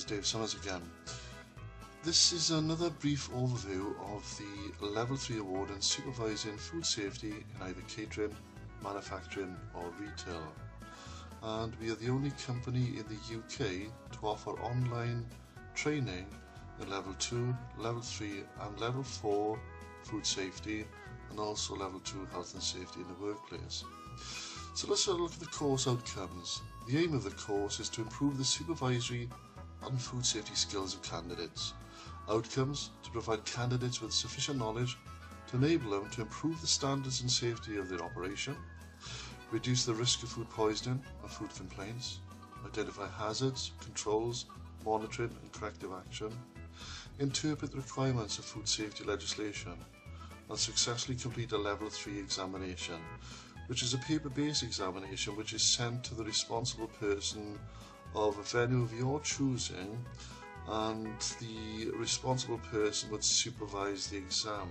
Dave Summers again. This is another brief overview of the Level 3 award in Supervising Food Safety in either catering, manufacturing or retail. And we are the only company in the UK to offer online training in Level 2, Level 3 and Level 4 food safety, and also Level 2 health and safety in the workplace. So let's have a look at the course outcomes. The aim of the course is to improve the supervisory and food safety skills of candidates. Outcomes: to provide candidates with sufficient knowledge to enable them to improve the standards and safety of their operation, reduce the risk of food poisoning and food complaints, identify hazards, controls, monitoring and corrective action, interpret the requirements of food safety legislation, and successfully complete a Level 3 examination, which is a paper-based examination which is sent to the responsible person of a venue of your choosing, and the responsible person would supervise the exam.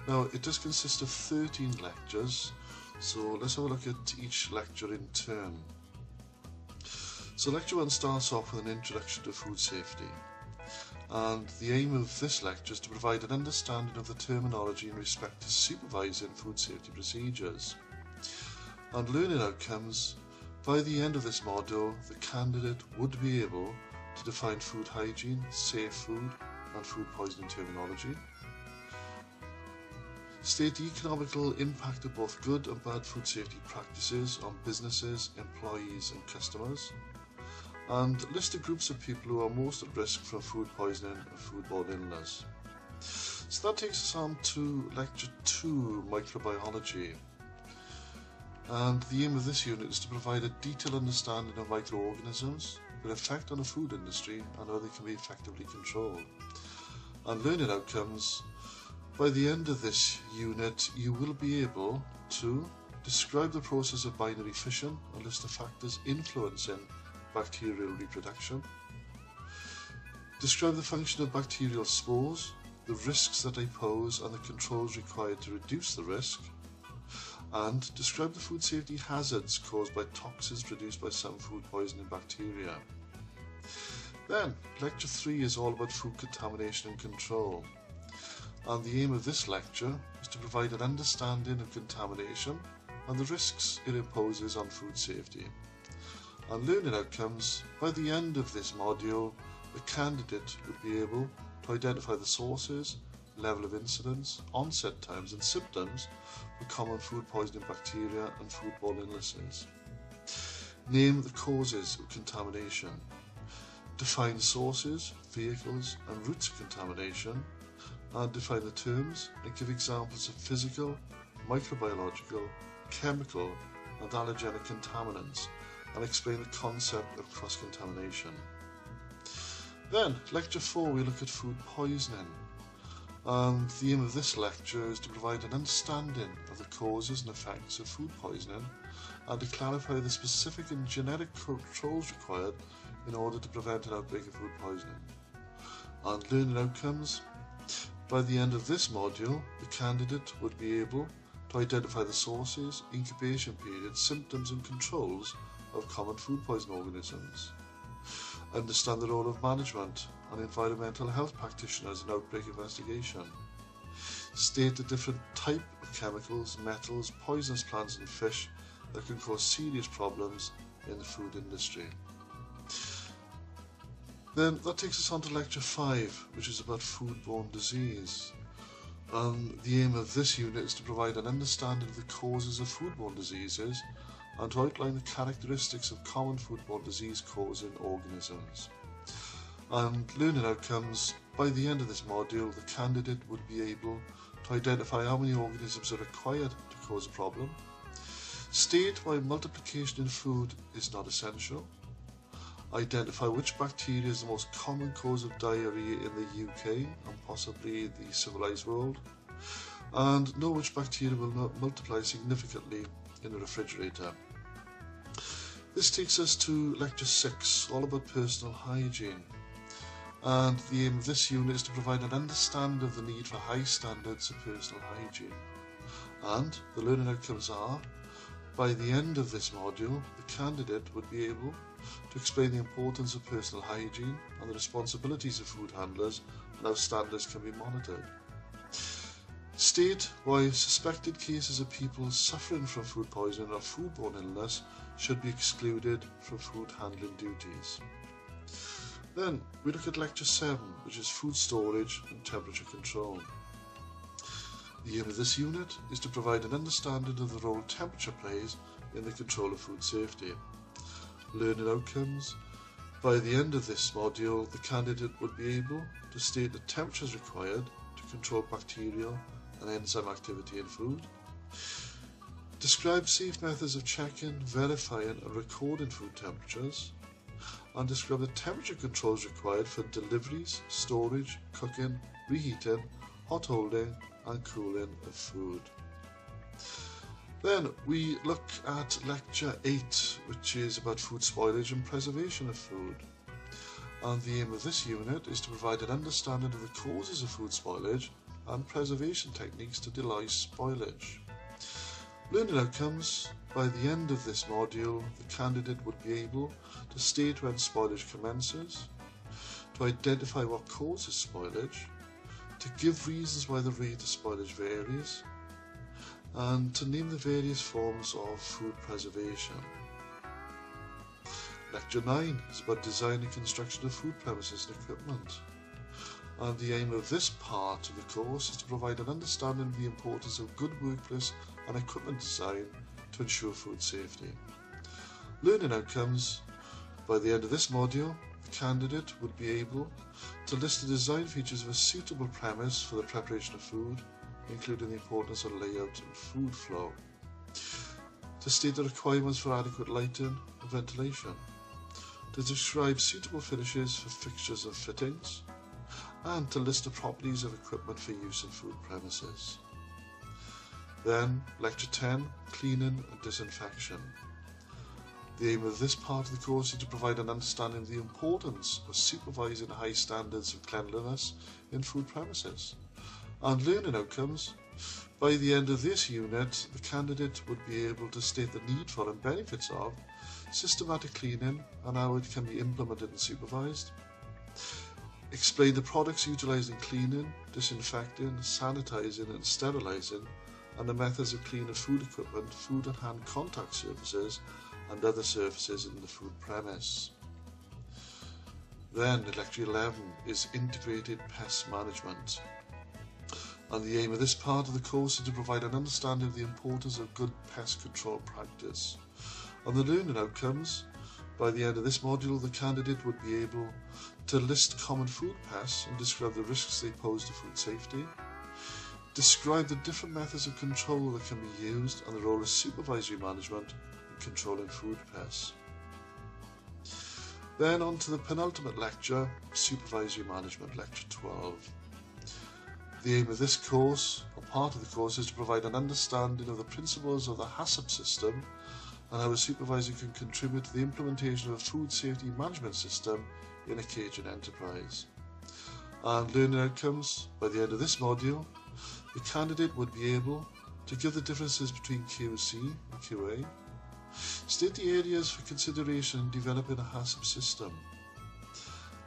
Now, it does consist of 13 lectures, so let's have a look at each lecture in turn. So lecture 1 starts off with an introduction to food safety, and the aim of this lecture is to provide an understanding of the terminology in respect to supervising food safety procedures. And learning outcomes: by the end of this module, the candidate would be able to define food hygiene, safe food and food poisoning terminology, state the economical impact of both good and bad food safety practices on businesses, employees and customers, and list the groups of people who are most at risk from food poisoning and foodborne illness. So that takes us on to Lecture 2, Microbiology. And the aim of this unit is to provide a detailed understanding of microorganisms, their effect on the food industry and how they can be effectively controlled. And learning outcomes: by the end of this unit, you will be able to describe the process of binary fission and list the factors influencing bacterial reproduction, describe the function of bacterial spores, the risks that they pose and the controls required to reduce the risk, and describe the food safety hazards caused by toxins produced by some food poisoning bacteria. Then, Lecture 3 is all about food contamination and control, and the aim of this lecture is to provide an understanding of contamination and the risks it imposes on food safety. And learning outcomes: by the end of this module, the candidate would be able to identify the sources, level of incidence, onset times and symptoms for common food poisoning bacteria and foodborne illnesses, name the causes of contamination, define sources, vehicles and routes of contamination, and define the terms and give examples of physical, microbiological, chemical and allergenic contaminants, and explain the concept of cross-contamination. Then, Lecture 4, we look at food poisoning, and the aim of this lecture is to provide an understanding of the causes and effects of food poisoning and to clarify the specific and genetic controls required in order to prevent an outbreak of food poisoning. And learning outcomes: by the end of this module, the candidate would be able to identify the sources, incubation periods, symptoms and controls of common food poison organisms, understand the role of management and environmental health practitioners in outbreak investigation, state the different type of chemicals, metals, poisonous plants and fish that can cause serious problems in the food industry. Then that takes us on to Lecture 5, which is about foodborne disease. And the aim of this unit is to provide an understanding of the causes of foodborne diseases and to outline the characteristics of common foodborne disease-causing organisms. And learning outcomes: by the end of this module, the candidate would be able to identify how many organisms are required to cause a problem, state why multiplication in food is not essential, identify which bacteria is the most common cause of diarrhea in the UK and possibly the civilized world, and know which bacteria will not multiply significantly in a refrigerator. This takes us to Lecture 6, all about personal hygiene. And the aim of this unit is to provide an understanding of the need for high standards of personal hygiene. And the learning outcomes are: by the end of this module, the candidate would be able to explain the importance of personal hygiene and the responsibilities of food handlers and how standards can be monitored. State why suspected cases of people suffering from food poisoning or foodborne illness should be excluded from food handling duties. Then we look at Lecture 7, which is food storage and temperature control. The aim of this unit is to provide an understanding of the role temperature plays in the control of food safety. Learning outcomes. By the end of this module, the candidate would be able to state the temperatures required to control bacterial and enzyme activity in food. Describe safe methods of checking, verifying and recording food temperatures. And describe the temperature controls required for deliveries, storage, cooking, reheating, hot holding and cooling of food. Then we look at Lecture 8, which is about food spoilage and preservation of food. And the aim of this unit is to provide an understanding of the causes of food spoilage and preservation techniques to delay spoilage. Learning outcomes. By the end of this module, the candidate would be able to state when spoilage commences, to identify what causes spoilage, to give reasons why the rate of spoilage varies, and to name the various forms of food preservation. Lecture 9 is about design and construction of food premises and equipment. And the aim of this part of the course is to provide an understanding of the importance of good workplace and equipment design to ensure food safety. Learning outcomes. By the end of this module, the candidate would be able to list the design features of a suitable premise for the preparation of food, including the importance of layout and food flow, to state the requirements for adequate lighting and ventilation, to describe suitable finishes for fixtures and fittings, and to list the properties of equipment for use in food premises. Then, Lecture 10, Cleaning and Disinfection. The aim of this part of the course is to provide an understanding of the importance of supervising high standards of cleanliness in food premises. And learning outcomes. By the end of this unit, the candidate would be able to state the need for and benefits of systematic cleaning and how it can be implemented and supervised. Explain the products utilised in cleaning, disinfecting, sanitising and sterilising, and the methods of cleaning food equipment, food and hand contact surfaces and other surfaces in the food premise. Then, Lecture 11 is Integrated Pest Management. And the aim of this part of the course is to provide an understanding of the importance of good pest control practice. On the learning outcomes, by the end of this module, the candidate would be able to list common food pests and describe the risks they pose to food safety. Describe the different methods of control that can be used and the role of supervisory management in controlling food pests. Then on to the penultimate lecture, Supervisory Management, Lecture 12. The aim of this course, or part of the course, is to provide an understanding of the principles of the HACCP system and how a supervisor can contribute to the implementation of a food safety management system in a catering enterprise. And learning outcomes. By the end of this module, the candidate would be able to give the differences between QC and QA, state the areas for consideration in developing a HACCP system,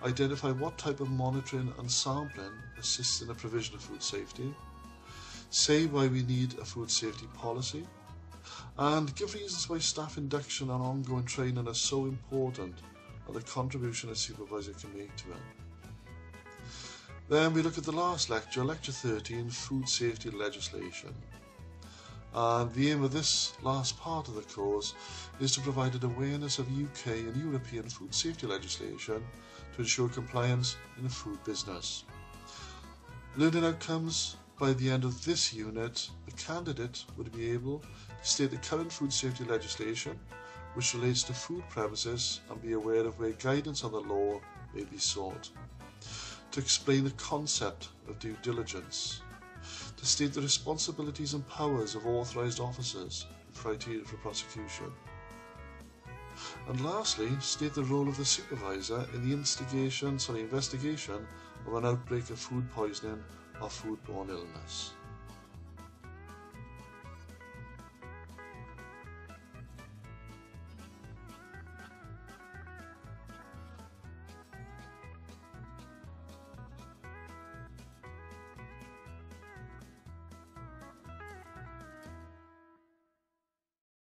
identify what type of monitoring and sampling assists in the provision of food safety, say why we need a food safety policy, and give reasons why staff induction and ongoing training are so important and the contribution a supervisor can make to it. Then we look at the last lecture, Lecture 13, Food Safety Legislation. And the aim of this last part of the course is to provide an awareness of UK and European food safety legislation to ensure compliance in the food business. Learning outcomes. By the end of this unit, the candidate would be able to state the current food safety legislation which relates to food premises and be aware of where guidance on the law may be sought. To explain the concept of due diligence, to state the responsibilities and powers of authorised officers and criteria for prosecution, and lastly, state the role of the supervisor in the investigation of an outbreak of food poisoning or foodborne illness.